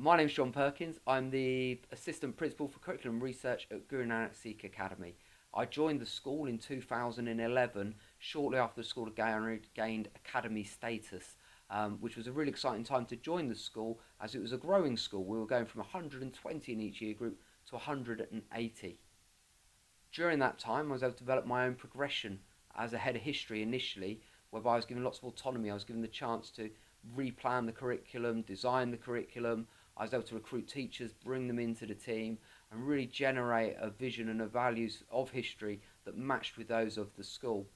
My name's John Perkins. I'm the Assistant Principal for Curriculum Research at Guru Nanak Sikh Academy. I joined the school in 2011, shortly after the school had gained academy status, which was a really exciting time to join the school as it was a growing school. We were going from 120 in each year group to 180. During that time, I was able to develop my own progression as a head of history initially, whereby I was given lots of autonomy. I was given the chance to replan the curriculum, design the curriculum. I was able to recruit teachers, bring them into the team, and really generate a vision and a values of history that matched with those of the school.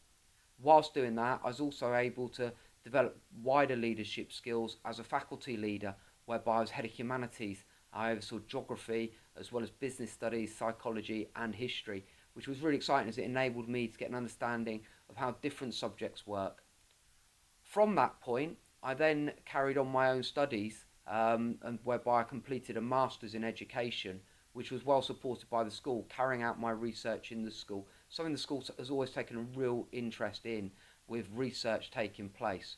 Whilst doing that, I was also able to develop wider leadership skills as a faculty leader, whereby I was head of humanities. I oversaw geography as well as business studies, psychology, and history, which was really exciting as it enabled me to get an understanding of how different subjects work. From that point, I then carried on my own studies, and whereby I completed a master's in education, which was well supported by the school, carrying out my research in the school, something the school has always taken a real interest in, with research taking place.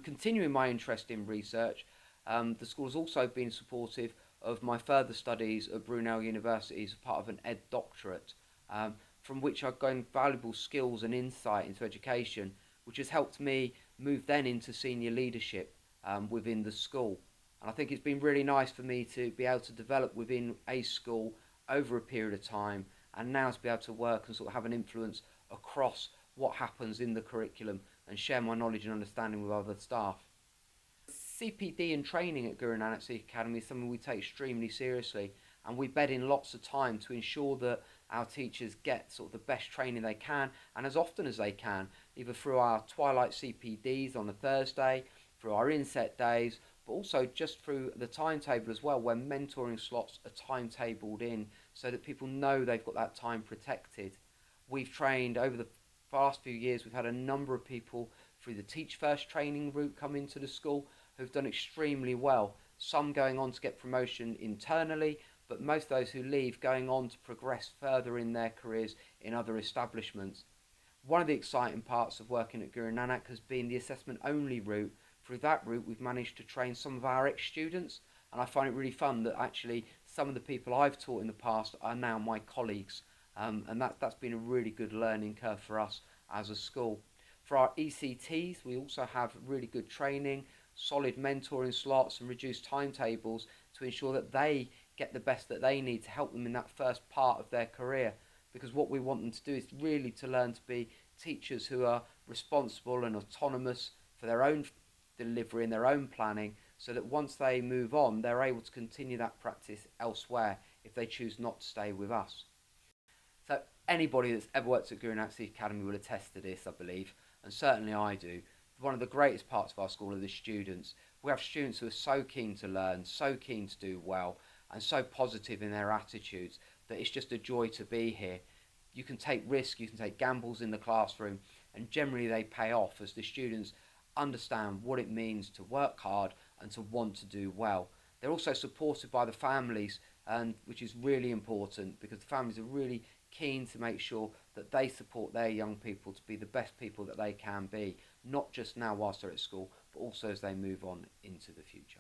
Continuing my interest in research, the school has also been supportive of my further studies at Brunel University as part of an Ed Doctorate, from which I've gained valuable skills and insight into education, which has helped me move then into senior leadership within the school. And I think it's been really nice for me to be able to develop within a school over a period of time, and now to be able to work and sort of have an influence across what happens in the curriculum and share my knowledge and understanding with other staff. CPD and training at Guru Nanak Sikh Academy is something we take extremely seriously, and we bed in lots of time to ensure that our teachers get sort of the best training they can, and as often as they can, either through our twilight CPDs on a Thursday, through our inset days, but also just through the timetable as well, where mentoring slots are timetabled in so that people know they've got that time protected. We've trained over the past few years, we've had a number of people through the Teach First training route come into the school who've done extremely well, some going on to get promotion internally, but most of those who leave going on to progress further in their careers in other establishments. One of the exciting parts of working at Guru Nanak has been the assessment only route. Through that route, we've managed to train some of our ex-students, and I find it really fun that actually some of the people I've taught in the past are now my colleagues, and that's been a really good learning curve for us as a school. For our ECTs, we also have really good training, solid mentoring slots, and reduced timetables to ensure that they get the best that they need to help them in that first part of their career. Because what we want them to do is really to learn to be teachers who are responsible and autonomous for their own delivery and their own planning, so that once they move on, they're able to continue that practice elsewhere if they choose not to stay with us. So anybody that's ever worked at Guru Nanak Sikh Academy will attest to this, I believe, and certainly I do. One of the greatest parts of our school are the students. We have students who are so keen to learn, so keen to do well, and so positive in their attitudes that it's just a joy to be here. You can take risks, you can take gambles in the classroom, and generally they pay off as the students understand what it means to work hard and to want to do well. They're also supported by the families, and which is really important because the families are really keen to make sure that they support their young people to be the best people that they can be, not just now whilst they're at school, but also as they move on into the future.